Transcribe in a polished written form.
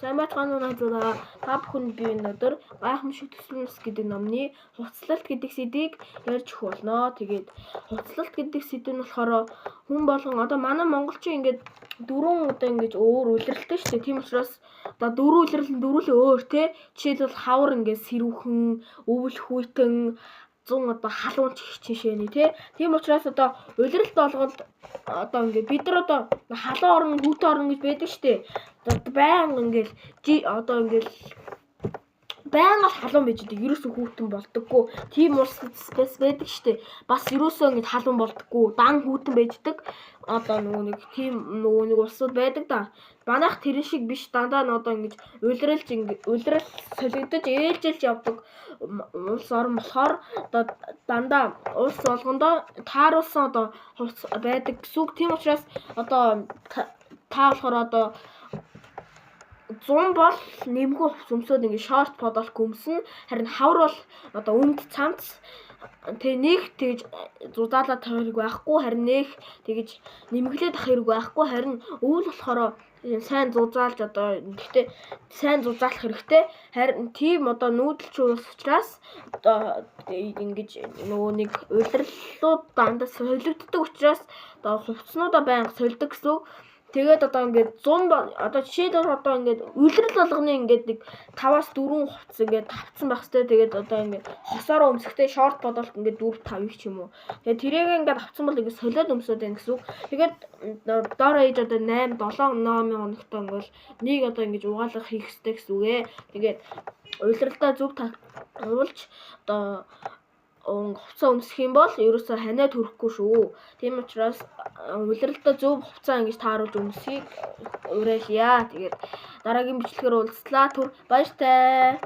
Сайн байцгаана уу найзуудаа. Та бүхэнд би өнөөдөр гайхамшиг төсөлнөс гэдэг номны хувцлалт гэдэг сэдвийг ярьж өгөх болно. Тэгээд хувцлалт гэдэг сэдв нь болохоор хүн болгон одоо манай монголчин ингээд дөрвөн одоо ингэж өөр үлрэлтэй шүү дээ. Тийм учраас одоо дөрвөн үлрэл нь дөрвөлөө өөр те. Жишээлбэл хавар ингээд сэрүүхэн, өвөл хүйтэн 100 одоо халуун жишээний тий. Тийм учраас одоо улиралт болгонд одоо ингээд бид нар одоо халуун орон, хүүтэн орон гэж байдаг штеп. Одоо баян ингээд одоо ингээд байнга халуун байж идэг. Ерөөсөө хүүтэн болдоггүй. Тийм улс байдаг штеп. Бас ерөөсөө ингээд халуун болдоггүй. Дан хүүтэн байждаг. Одоо нэг улсууд байдаг да. Манайх тэрэн шиг биш, дандаа нь одоо ингэж улирал солигдож ээлжилж явдаг улс орн болохоор одоо дандаа улс болгондоо тааруулсан одоо хувц байдаг гэсэн үг. Тийм учраас одоо та болохоор одоо 100 бол нэмгүй хувц өмсөд ингэ шорт подолк өмснө. Харин хавар бол одоо өмд цамц тэг нэг тэгж зузаалаад тавих хэрэг байхгүй. Харин нэг тэгж нэмгэлээд ах хэрэг байхгүй. Харин өвөл болохоор сайн зузаалж одоо гэхдээ сайн зузаалах хэрэгтэй. Харин тийм одоо нүүдэлч улс учраас одоо ингэж нөгөө нэг улирлууд дандаа солигддог учраас одоо хувцснуудаа байнга солидог гэсэн. Тэгээд одоо ингээд 100 одоо жишээлбэл одоо ингээд улирал болгоны ингээд нэг 5-аас 4 хувцас ингээд тавцсан байх хэрэгтэй. Тэгээд одоо ингээд хосоор өмсөхтэй шорт бодолт ингээд 4-5 ч юм уу. Тэгээд тэрийг ингээд авцсан бол ингээд солиод өмсөд байх гэсэн үг. Тэгээд доор ээж одоо 8-7 номын хоногтой ингээд нэг одоо ингээд угаалгах хийх хэрэгтэй гэсэн үг ээ. Тэгээд улиралдаа зөв тавуулж одоо хувцас өмсөх юм бол ерөөсөө ханиад хүрэхгүй шүү. Тийм учраас улиралдаа зөв хувцас ингэж тааруулж өмсөхийг уриалъя. Тэгээд дараагийн бичлэгээр уулзлаа. Баяртай.